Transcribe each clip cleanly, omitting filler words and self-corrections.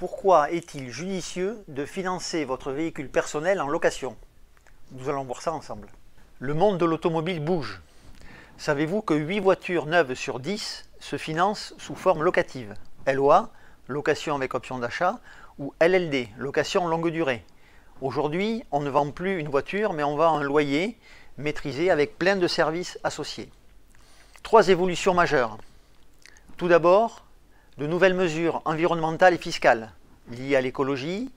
Pourquoi est-il judicieux de financer votre véhicule personnel en location? Nous allons voir ça ensemble. Le monde de l'automobile bouge. Savez-vous que 8 voitures neuves sur 10 se financent sous forme locative? LOA, location avec option d'achat, ou LLD, location longue durée. Aujourd'hui, on ne vend plus une voiture, mais on vend un loyer maîtrisé avec plein de services associés. 3 évolutions majeures. Tout d'abord, de nouvelles mesures environnementales et fiscales liées à l'écologie,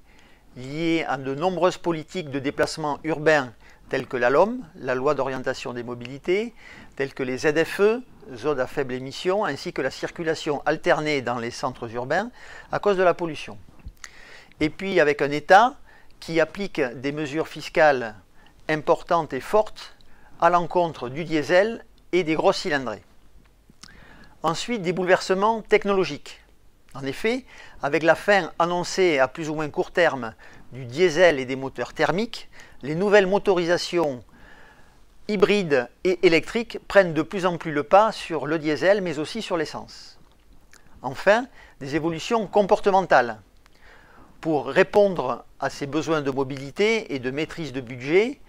liées à de nombreuses politiques de déplacement urbain telles que la LOM, la loi d'orientation des mobilités, telles que les ZFE, zones à faible émission, ainsi que la circulation alternée dans les centres urbains à cause de la pollution. Et puis avec un État qui applique des mesures fiscales importantes et fortes à l'encontre du diesel et des grosses cylindrées. Ensuite, des bouleversements technologiques. En effet, avec la fin annoncée à plus ou moins court terme du diesel et des moteurs thermiques, les nouvelles motorisations hybrides et électriques prennent de plus en plus le pas sur le diesel, mais aussi sur l'essence. Enfin, des évolutions comportementales. Pour répondre à ces besoins de mobilité et de maîtrise de budget,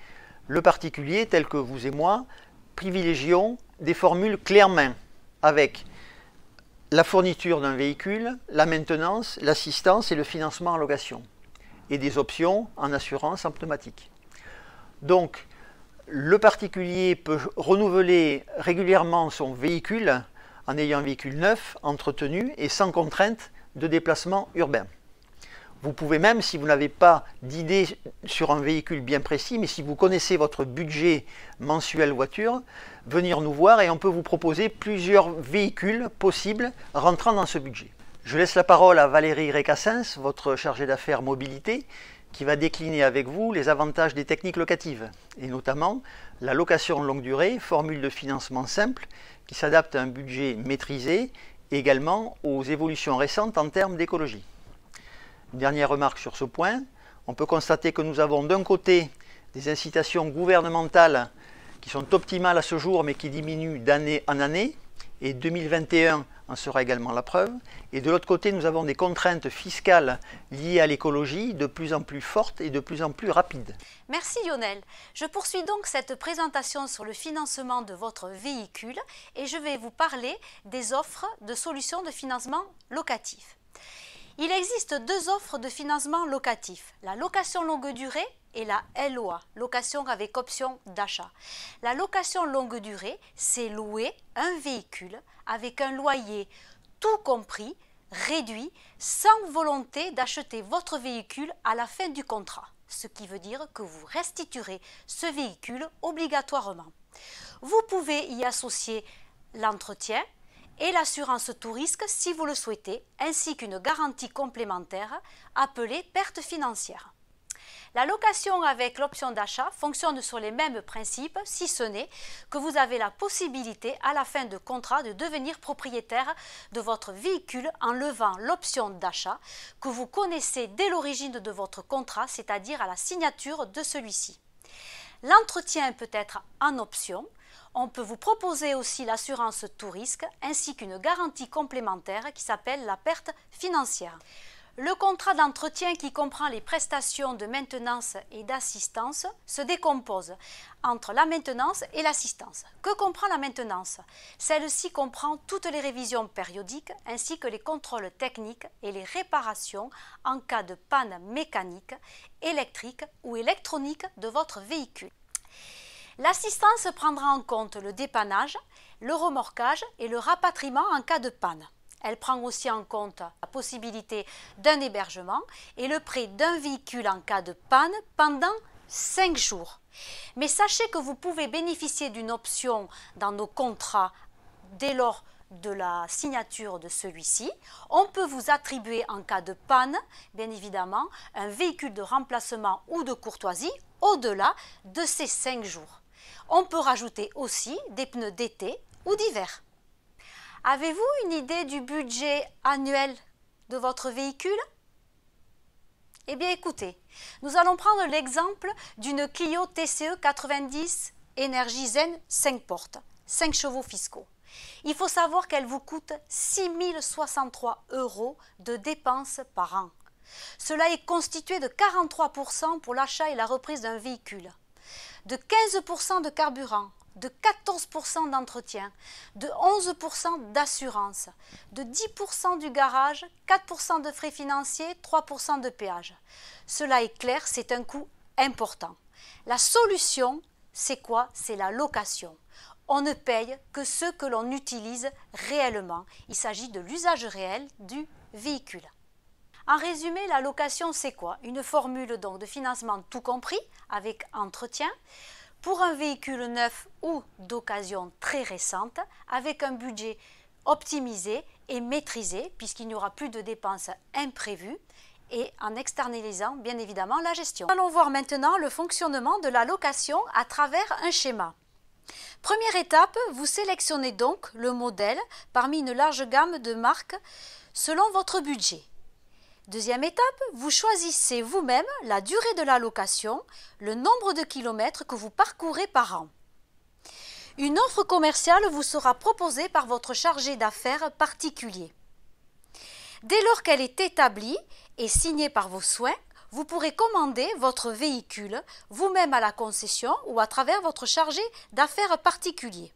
le particulier, tel que vous et moi, privilégions des formules clés en main, avec la fourniture d'un véhicule, la maintenance, l'assistance et le financement en location, et des options en assurance automatique. Donc, le particulier peut renouveler régulièrement son véhicule en ayant un véhicule neuf, entretenu et sans contrainte de déplacement urbain. Vous pouvez même, si vous n'avez pas d'idée sur un véhicule bien précis, mais si vous connaissez votre budget mensuel voiture, venir nous voir et on peut vous proposer plusieurs véhicules possibles rentrant dans ce budget. Je laisse la parole à Valérie Récassens, votre chargée d'affaires mobilité, qui va décliner avec vous les avantages des techniques locatives, et notamment la location longue durée, formule de financement simple qui s'adapte à un budget maîtrisé, et également aux évolutions récentes en termes d'écologie. Une dernière remarque sur ce point, on peut constater que nous avons d'un côté des incitations gouvernementales qui sont optimales à ce jour mais qui diminuent d'année en année, et 2021 en sera également la preuve, et de l'autre côté nous avons des contraintes fiscales liées à l'écologie de plus en plus fortes et de plus en plus rapides. Merci Lionel. Je poursuis donc cette présentation sur le financement de votre véhicule et je vais vous parler des offres de solutions de financement locatif. Il existe 2 offres de financement locatif, la location longue durée et la LOA, location avec option d'achat. La location longue durée, c'est louer un véhicule avec un loyer tout compris, réduit, sans volonté d'acheter votre véhicule à la fin du contrat, ce qui veut dire que vous restituerez ce véhicule obligatoirement. Vous pouvez y associer l'entretien et l'assurance tout risque si vous le souhaitez, ainsi qu'une garantie complémentaire appelée perte financière. La location avec l'option d'achat fonctionne sur les mêmes principes, si ce n'est que vous avez la possibilité à la fin de contrat de devenir propriétaire de votre véhicule en levant l'option d'achat que vous connaissez dès l'origine de votre contrat, c'est-à-dire à la signature de celui-ci. L'entretien peut être en option. On peut vous proposer aussi l'assurance tout risque ainsi qu'une garantie complémentaire qui s'appelle la perte financière. Le contrat d'entretien qui comprend les prestations de maintenance et d'assistance se décompose entre la maintenance et l'assistance. Que comprend la maintenance? Celle-ci comprend toutes les révisions périodiques ainsi que les contrôles techniques et les réparations en cas de panne mécanique, électrique ou électronique de votre véhicule. L'assistance prendra en compte le dépannage, le remorquage et le rapatriement en cas de panne. Elle prend aussi en compte la possibilité d'un hébergement et le prêt d'un véhicule en cas de panne pendant 5 jours. Mais sachez que vous pouvez bénéficier d'une option dans nos contrats dès lors de la signature de celui-ci. On peut vous attribuer en cas de panne, bien évidemment, un véhicule de remplacement ou de courtoisie au-delà de ces 5 jours. On peut rajouter aussi des pneus d'été ou d'hiver. Avez-vous une idée du budget annuel de votre véhicule? Eh bien écoutez, nous allons prendre l'exemple d'une Clio TCE 90 Énergie Zen 5 portes, 5 chevaux fiscaux. Il faut savoir qu'elle vous coûte 6 063 € de dépenses par an. Cela est constitué de 43% pour l'achat et la reprise d'un véhicule, de 15% de carburant, de 14% d'entretien, de 11% d'assurance, de 10% du garage, 4% de frais financiers, 3% de péage. Cela est clair, c'est un coût important. La solution, c'est quoi? C'est la location. On ne paye que ce que l'on utilise réellement. Il s'agit de l'usage réel du véhicule. En résumé, la location, c'est quoi? Une formule donc de financement tout compris avec entretien pour un véhicule neuf ou d'occasion très récente avec un budget optimisé et maîtrisé puisqu'il n'y aura plus de dépenses imprévues et en externalisant bien évidemment la gestion. Allons voir maintenant le fonctionnement de la location à travers un schéma. Première étape, vous sélectionnez donc le modèle parmi une large gamme de marques selon votre budget. Deuxième étape, vous choisissez vous-même la durée de la location, le nombre de kilomètres que vous parcourez par an. Une offre commerciale vous sera proposée par votre chargé d'affaires particulier. Dès lors qu'elle est établie et signée par vos soins, vous pourrez commander votre véhicule vous-même à la concession ou à travers votre chargé d'affaires particulier.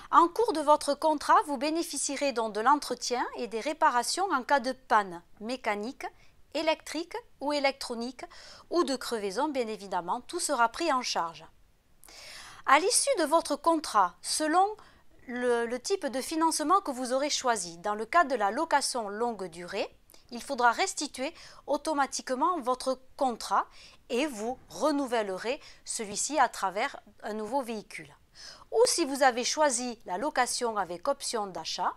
En cours de votre contrat, vous bénéficierez donc de l'entretien et des réparations en cas de panne mécanique, électrique ou électronique ou de crevaison, bien évidemment, tout sera pris en charge. À l'issue de votre contrat, selon le type de financement que vous aurez choisi, dans le cadre de la location longue durée, il faudra restituer automatiquement votre contrat et vous renouvellerez celui-ci à travers un nouveau véhicule. Ou si vous avez choisi la location avec option d'achat,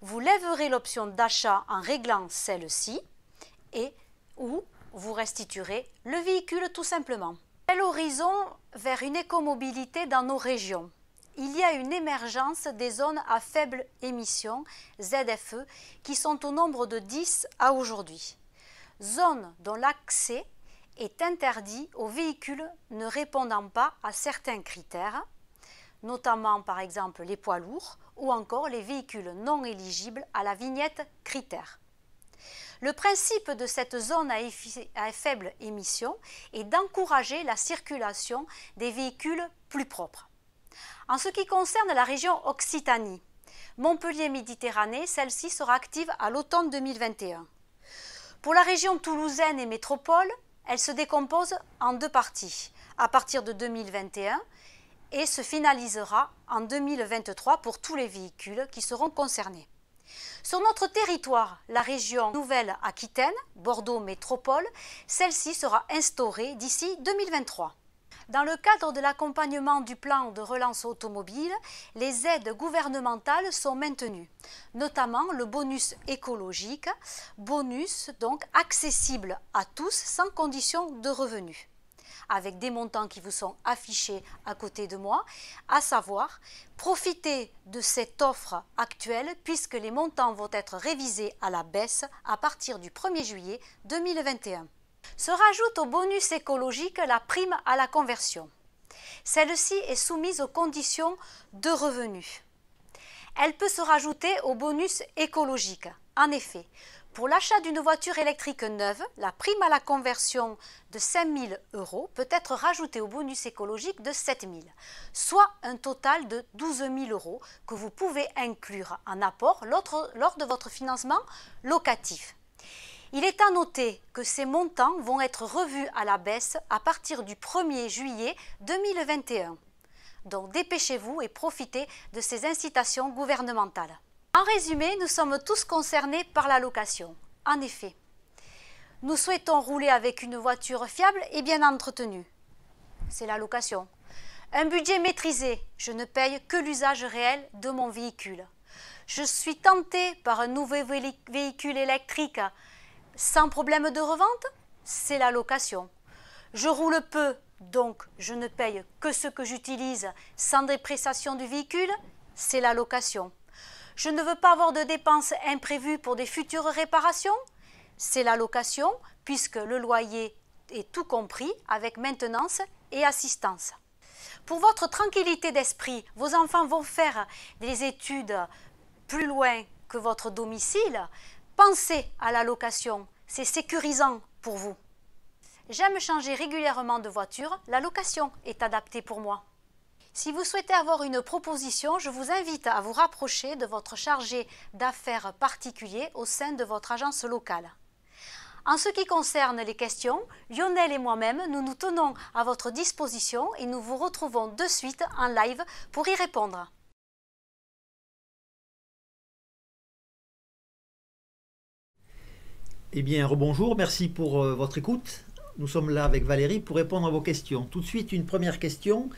vous lèverez l'option d'achat en réglant celle-ci et ou vous restituerez le véhicule tout simplement. Quel horizon vers une écomobilité dans nos régions? Il y a une émergence des zones à faible émission, ZFE, qui sont au nombre de 10 à aujourd'hui. Zones dont l'accès est interdit aux véhicules ne répondant pas à certains critères, notamment par exemple les poids lourds ou encore les véhicules non éligibles à la vignette critères. Le principe de cette zone à faible émission est d'encourager la circulation des véhicules plus propres. En ce qui concerne la région Occitanie, Montpellier-Méditerranée, celle-ci sera active à l'automne 2021. Pour la région toulousaine et métropole, elle se décompose en deux parties, à partir de 2021 et se finalisera en 2023 pour tous les véhicules qui seront concernés. Sur notre territoire, la région Nouvelle-Aquitaine, Bordeaux Métropole, celle-ci sera instaurée d'ici 2023. Dans le cadre de l'accompagnement du plan de relance automobile, les aides gouvernementales sont maintenues, notamment le bonus écologique, bonus donc accessible à tous sans condition de revenus, avec des montants qui vous sont affichés à côté de moi, à savoir profitez de cette offre actuelle puisque les montants vont être révisés à la baisse à partir du 1er juillet 2021. Se rajoute au bonus écologique la prime à la conversion. Celle-ci est soumise aux conditions de revenus. Elle peut se rajouter au bonus écologique. En effet, pour l'achat d'une voiture électrique neuve, la prime à la conversion de 5 000 € peut être rajoutée au bonus écologique de 7 000 €, soit un total de 12 000 € que vous pouvez inclure en apport lors de votre financement locatif. Il est à noter que ces montants vont être revus à la baisse à partir du 1er juillet 2021. Donc dépêchez-vous et profitez de ces incitations gouvernementales. En résumé, nous sommes tous concernés par la location. En effet, nous souhaitons rouler avec une voiture fiable et bien entretenue. C'est la location. Un budget maîtrisé, je ne paye que l'usage réel de mon véhicule. Je suis tentée par un nouveau véhicule électrique sans problème de revente, c'est la location. Je roule peu, donc je ne paye que ce que j'utilise sans dépréciation du véhicule, c'est la location. Je ne veux pas avoir de dépenses imprévues pour des futures réparations, c'est la location, puisque le loyer est tout compris avec maintenance et assistance. Pour votre tranquillité d'esprit, vos enfants vont faire des études plus loin que votre domicile. Pensez à la location, c'est sécurisant pour vous. J'aime changer régulièrement de voiture, la location est adaptée pour moi. Si vous souhaitez avoir une proposition, je vous invite à vous rapprocher de votre chargé d'affaires particulier au sein de votre agence locale. En ce qui concerne les questions, Lionel et moi-même, nous nous tenons à votre disposition et nous vous retrouvons de suite en live pour y répondre. Eh bien, rebonjour, merci pour votre écoute. Nous sommes là avec Valérie pour répondre à vos questions. Tout de suite, une première question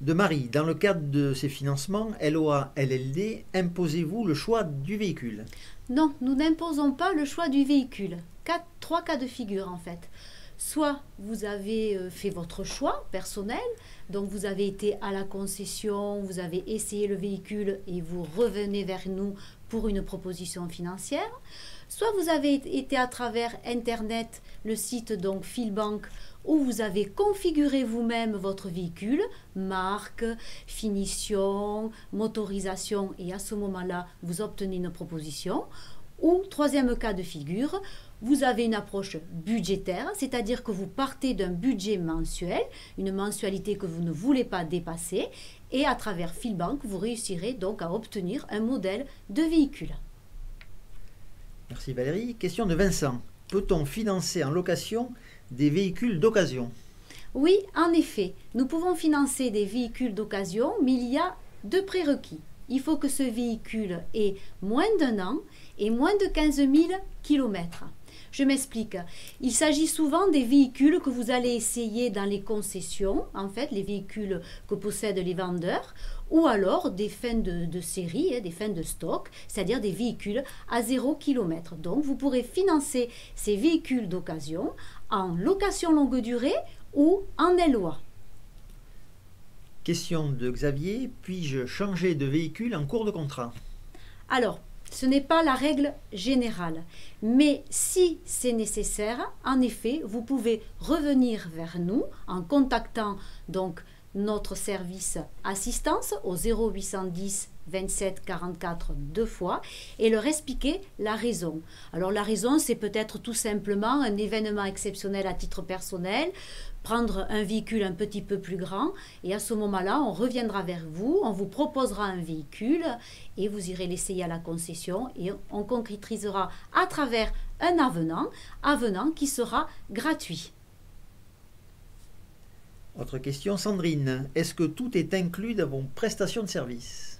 de Marie. Dans le cadre de ces financements LOA, LLD, imposez-vous le choix du véhicule? Non, nous n'imposons pas le choix du véhicule. Trois cas de figure en fait. Soit vous avez fait votre choix personnel, donc vous avez été à la concession, vous avez essayé le véhicule et vous revenez vers nous pour une proposition financière. Soit vous avez été à travers Internet, le site donc Philbank, où vous avez configuré vous-même votre véhicule, marque, finition, motorisation, et à ce moment-là, vous obtenez une proposition. Ou, troisième cas de figure, vous avez une approche budgétaire, c'est-à-dire que vous partez d'un budget mensuel, une mensualité que vous ne voulez pas dépasser, et à travers Philbank, vous réussirez donc à obtenir un modèle de véhicule. Merci Valérie. Question de Vincent. Peut-on financer en location des véhicules d'occasion? Oui, en effet, nous pouvons financer des véhicules d'occasion, mais il y a deux prérequis. Il faut que ce véhicule ait moins d'1 an et moins de 15 000 km. Je m'explique. Il s'agit souvent des véhicules que vous allez essayer dans les concessions, en fait, les véhicules que possèdent les vendeurs, ou alors des fins de série, des fins de stock, c'est-à-dire des véhicules à 0 km. Donc, vous pourrez financer ces véhicules d'occasion en location longue durée ou en LOA. Question de Xavier. Puis-je changer de véhicule en cours de contrat? Alors, ce n'est pas la règle générale, mais si c'est nécessaire, en effet, vous pouvez revenir vers nous en contactant donc notre service assistance au 0810 27 44 deux fois et leur expliquer la raison. Alors la raison, c'est peut-être tout simplement un événement exceptionnel à titre personnel, prendre un véhicule un petit peu plus grand et à ce moment-là, on reviendra vers vous, on vous proposera un véhicule et vous irez l'essayer à la concession et on concrétisera à travers un avenant qui sera gratuit. Autre question, Sandrine. Est-ce que tout est inclus dans vos prestations de service?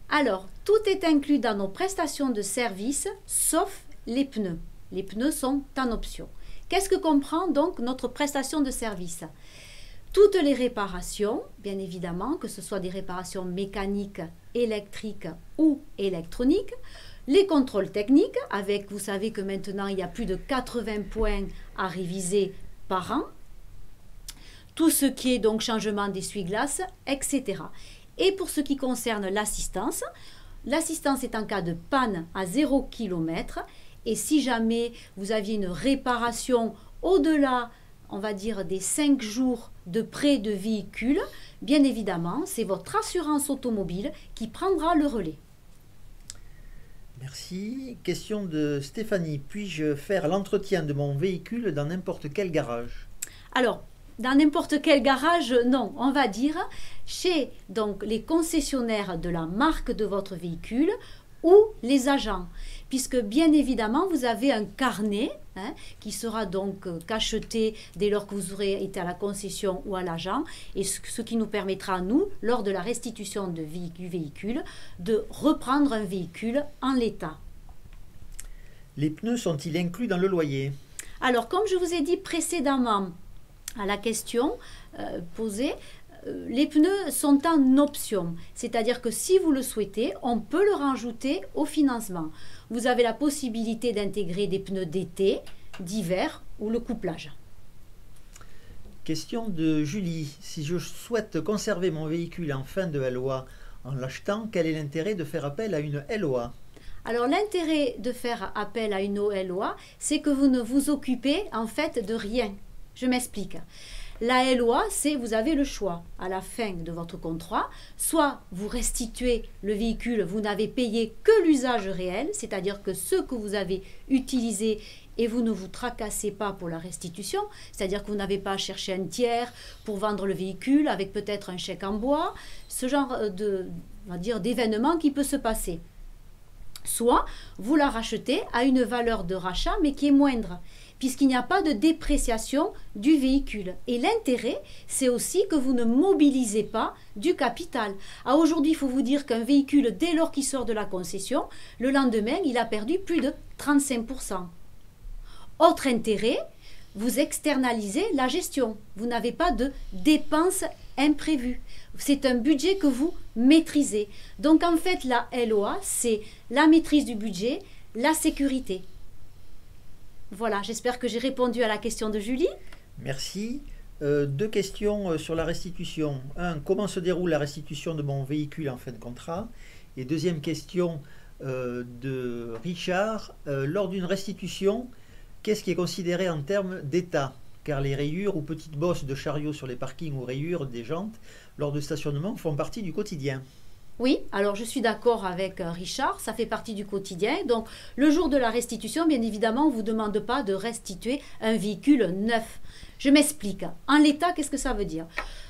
Alors, tout est inclus dans nos prestations de service, sauf les pneus. Les pneus sont en option. Qu'est-ce que comprend donc notre prestation de service? Toutes les réparations, bien évidemment, que ce soit des réparations mécaniques, électriques ou électroniques, les contrôles techniques, avec, vous savez que maintenant, il y a plus de 80 points à réviser par an, tout ce qui est donc changement d'essuie-glace, etc. Et pour ce qui concerne l'assistance, l'assistance est en cas de panne à 0 km. Et si jamais vous aviez une réparation au-delà, on va dire, des 5 jours de prêt de véhicule, bien évidemment, c'est votre assurance automobile qui prendra le relais. Merci. Question de Stéphanie. Puis-je faire l'entretien de mon véhicule dans n'importe quel garage? Alors, dans n'importe quel garage, non, on va dire chez donc les concessionnaires de la marque de votre véhicule ou les agents, puisque bien évidemment vous avez un carnet qui sera donc cacheté dès lors que vous aurez été à la concession ou à l'agent, et ce qui nous permettra, nous, lors de la restitution du véhicule, de reprendre un véhicule en l'état. Les pneus sont-ils inclus dans le loyer? Alors, comme je vous ai dit précédemment, à la question posée, les pneus sont en option, c'est-à-dire que si vous le souhaitez, on peut le rajouter au financement. Vous avez la possibilité d'intégrer des pneus d'été, d'hiver ou le couplage. Question de Julie. Si je souhaite conserver mon véhicule en fin de LOA en l'achetant, quel est l'intérêt de faire appel à une LOA? Alors l'intérêt de faire appel à une LOA, c'est que vous ne vous occupez en fait de rien. Je m'explique. La LOA, c'est vous avez le choix à la fin de votre contrat, soit vous restituez le véhicule, vous n'avez payé que l'usage réel, c'est-à-dire que ce que vous avez utilisé et vous ne vous tracassez pas pour la restitution, c'est-à-dire que vous n'avez pas à chercher un tiers pour vendre le véhicule avec peut-être un chèque en bois, ce genre on va dire, d'événement qui peut se passer. Soit vous la rachetez à une valeur de rachat mais qui est moindre, puisqu'il n'y a pas de dépréciation du véhicule. Et l'intérêt, c'est aussi que vous ne mobilisez pas du capital. Aujourd'hui, il faut vous dire qu'un véhicule, dès lors qu'il sort de la concession, le lendemain, il a perdu plus de 35%. Autre intérêt, vous externalisez la gestion. Vous n'avez pas de dépenses imprévues. C'est un budget que vous maîtrisez. Donc en fait, la LOA, c'est la maîtrise du budget, la sécurité. Voilà, j'espère que j'ai répondu à la question de Julie. Merci. Deux questions sur la restitution. Un, comment se déroule la restitution de mon véhicule en fin de contrat? Et deuxième question de Richard, lors d'une restitution, qu'est-ce qui est considéré en termes d'état? Car les rayures ou petites bosses de chariot sur les parkings ou rayures des jantes lors de stationnement font partie du quotidien. Oui, alors je suis d'accord avec Richard, ça fait partie du quotidien. Donc le jour de la restitution, bien évidemment, on ne vous demande pas de restituer un véhicule neuf. Je m'explique. En l'état, qu'est-ce que ça veut dire?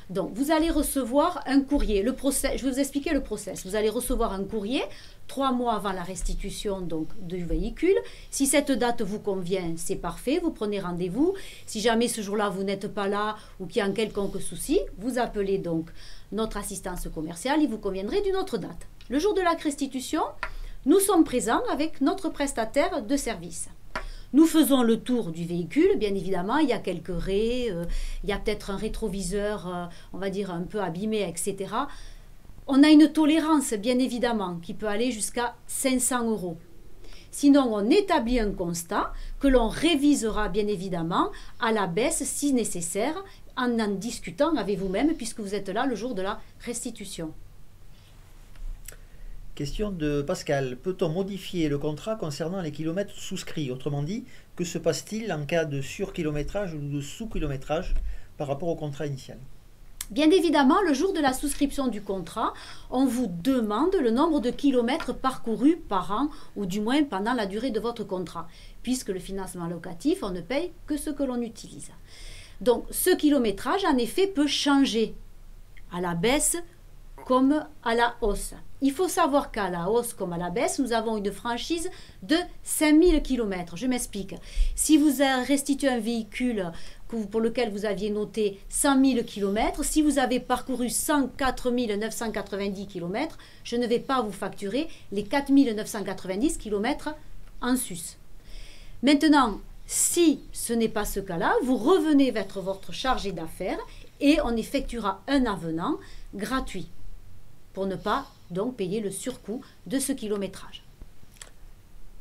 Donc vous allez recevoir un courrier. Le process, je vais vous expliquer le process. Vous allez recevoir un courrier 3 mois avant la restitution donc, du véhicule. Si cette date vous convient, c'est parfait, vous prenez rendez-vous. Si jamais ce jour-là, vous n'êtes pas là ou qu'il y a un quelconque souci, vous appelez donc notre assistance commerciale, il vous conviendrait d'une autre date. Le jour de la restitution, nous sommes présents avec notre prestataire de service. Nous faisons le tour du véhicule, bien évidemment, il y a quelques raies, il y a peut-être un rétroviseur, on va dire un peu abîmé, etc. On a une tolérance, bien évidemment, qui peut aller jusqu'à 500 €. Sinon, on établit un constat que l'on révisera, bien évidemment, à la baisse si nécessaire, en discutant avec vous-même, puisque vous êtes là le jour de la restitution. Question de Pascal. Peut-on modifier le contrat concernant les kilomètres souscrits? Autrement dit, que se passe-t-il en cas de surkilométrage ou de sous-kilométrage par rapport au contrat initial? Bien évidemment, le jour de la souscription du contrat, on vous demande le nombre de kilomètres parcourus par an, ou du moins pendant la durée de votre contrat, puisque le financement locatif, on ne paye que ce que l'on utilise. Donc, ce kilométrage, en effet, peut changer à la baisse comme à la hausse. Il faut savoir qu'à la hausse comme à la baisse, nous avons une franchise de 5000 km. Je m'explique. Si vous restituez un véhicule pour lequel vous aviez noté 100 000 km, si vous avez parcouru 104 990 km, je ne vais pas vous facturer les 4 990 km en sus. Maintenant, si ce n'est pas ce cas-là, vous revenez vers votre chargé d'affaires et on effectuera un avenant gratuit pour ne pas donc payer le surcoût de ce kilométrage.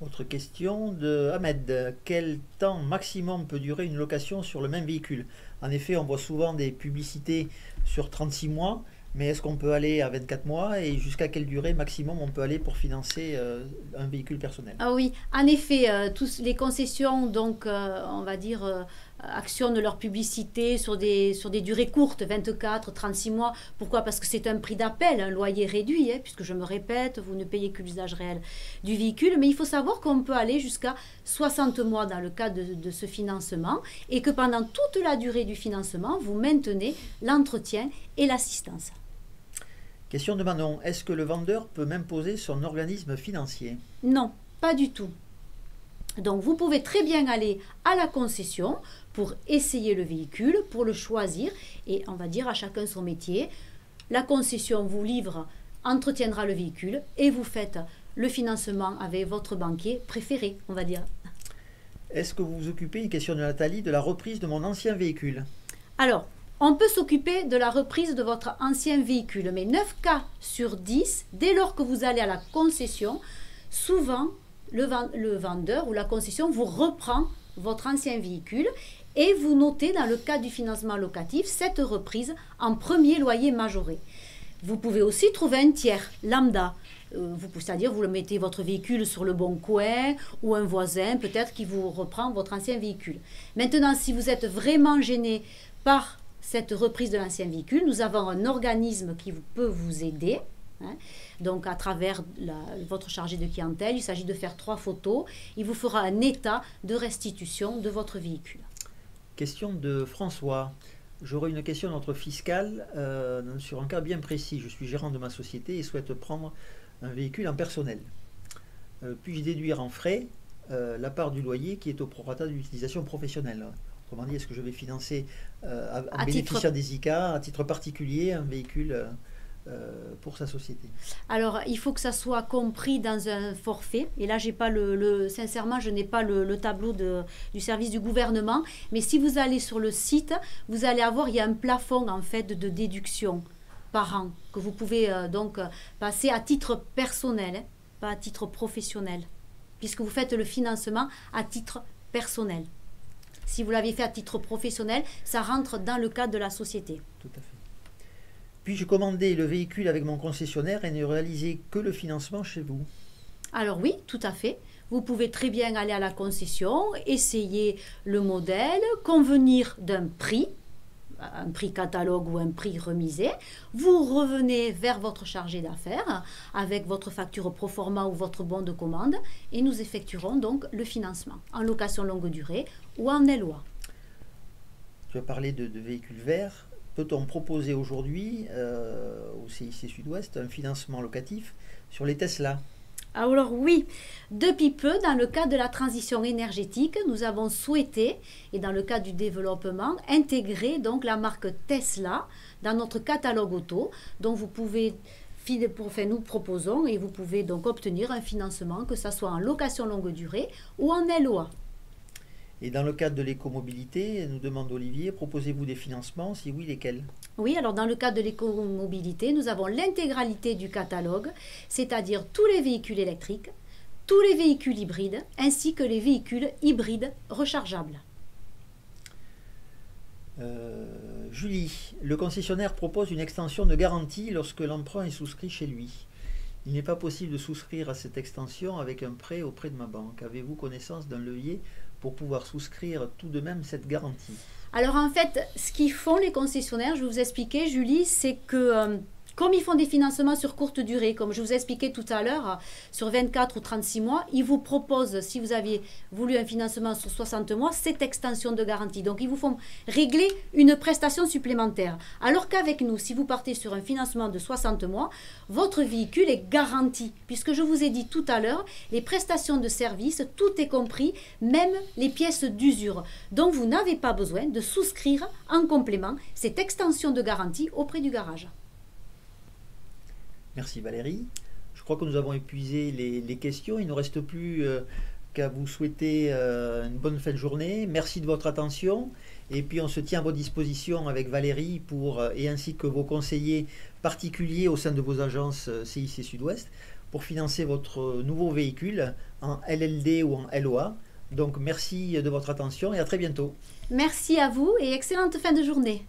Autre question de Ahmed. Quel temps maximum peut durer une location sur le même véhicule? En effet, on voit souvent des publicités sur 36 mois, mais est-ce qu'on peut aller à 24 mois et jusqu'à quelle durée maximum on peut aller pour financer un véhicule personnel? Ah oui, en effet, tous les concessions, donc on va dire, actionnent leur publicité sur des durées courtes, 24, 36 mois. Pourquoi? Parce que c'est un prix d'appel, un loyer réduit, puisque je me répète, vous ne payez que l'usage réel du véhicule. Mais il faut savoir qu'on peut aller jusqu'à 60 mois dans le cadre de ce financement et que pendant toute la durée du financement, vous maintenez l'entretien et l'assistance. Question de Manon. Est-ce que le vendeur peut m'imposer son organisme financier? Non, pas du tout. Donc vous pouvez très bien aller à la concession pour essayer le véhicule, pour le choisir, et on va dire à chacun son métier. La concession vous livre, entretiendra le véhicule et vous faites le financement avec votre banquier préféré, on va dire. Est-ce que vous vous occupez, une question de Nathalie, de la reprise de mon ancien véhicule? Alors, on peut s'occuper de la reprise de votre ancien véhicule, mais 9 cas sur 10, dès lors que vous allez à la concession, souvent le vendeur ou la concession vous reprend votre ancien véhicule et vous notez dans le cas du financement locatif cette reprise en premier loyer majoré. Vous pouvez aussi trouver un tiers lambda, c'est-à-dire vous le mettez votre véhicule sur le bon coin ou un voisin peut-être qui vous reprend votre ancien véhicule. Maintenant, si vous êtes vraiment gêné par cette reprise de l'ancien véhicule, nous avons un organisme qui peut vous aider. hein. Donc à travers votre chargé de clientèle, il s'agit de faire 3 photos. Il vous fera un état de restitution de votre véhicule. Question de François. J'aurais une question d'ordre fiscal sur un cas bien précis. Je suis gérant de ma société et souhaite prendre un véhicule en personnel. Puis-je déduire en frais la part du loyer qui est au prorata d'utilisation professionnelle? Autrement dit, est-ce que je vais financer en bénéficiant des ICA à titre particulier un véhicule pour sa société? Alors, il faut que ça soit compris dans un forfait. Et là, j'ai pas sincèrement, je n'ai pas le tableau du service du gouvernement. Mais si vous allez sur le site, vous allez avoir, il y a un plafond en fait de déduction par an que vous pouvez donc passer à titre personnel, hein, pas à titre professionnel, puisque vous faites le financement à titre personnel. Si vous l'avez fait à titre professionnel, ça rentre dans le cadre de la société. Tout à fait. Puis-je commander le véhicule avec mon concessionnaire et ne réaliser que le financement chez vous? Alors oui, tout à fait. Vous pouvez très bien aller à la concession, essayer le modèle, convenir d'un prix, un prix catalogue ou un prix remisé. Vous revenez vers votre chargé d'affaires avec votre facture proforma ou votre bon de commande et nous effectuerons donc le financement en location longue durée ou en LOA. Tu as parlé de véhicules verts. Peut-on proposer aujourd'hui au CIC Sud-Ouest un financement locatif sur les Tesla? Alors oui, depuis peu, dans le cadre de la transition énergétique, nous avons souhaité, et dans le cadre du développement, intégrer donc la marque Tesla dans notre catalogue auto, dont vous pouvez, nous proposons, et vous pouvez donc obtenir un financement, que ce soit en location longue durée ou en LOA. Et dans le cadre de l'écomobilité, nous demande Olivier, proposez-vous des financements? Si oui, lesquels? Oui, alors dans le cadre de l'écomobilité, nous avons l'intégralité du catalogue, c'est-à-dire tous les véhicules électriques, tous les véhicules hybrides, ainsi que les véhicules hybrides rechargeables. Julie, le concessionnaire propose une extension de garantie lorsque l'emprunt est souscrit chez lui. Il n'est pas possible de souscrire à cette extension avec un prêt auprès de ma banque. Avez-vous connaissance d'un levier pour pouvoir souscrire tout de même cette garantie? Alors en fait, ce qu'ils font les concessionnaires, je vais vous expliquer Julie, c'est que comme ils font des financements sur courte durée, comme je vous ai expliqué tout à l'heure, sur 24 ou 36 mois, ils vous proposent, si vous aviez voulu un financement sur 60 mois, cette extension de garantie. Donc ils vous font régler une prestation supplémentaire. Alors qu'avec nous, si vous partez sur un financement de 60 mois, votre véhicule est garanti. Puisque je vous ai dit tout à l'heure, les prestations de service, tout est compris, même les pièces d'usure. Donc vous n'avez pas besoin de souscrire en complément cette extension de garantie auprès du garage. Merci Valérie. Je crois que nous avons épuisé les questions. Il ne nous reste plus qu'à vous souhaiter une bonne fin de journée. Merci de votre attention. Et puis on se tient à votre disposition avec Valérie et ainsi que vos conseillers particuliers au sein de vos agences CIC Sud-Ouest pour financer votre nouveau véhicule en LLD ou en LOA. Donc merci de votre attention et à très bientôt. Merci à vous et excellente fin de journée.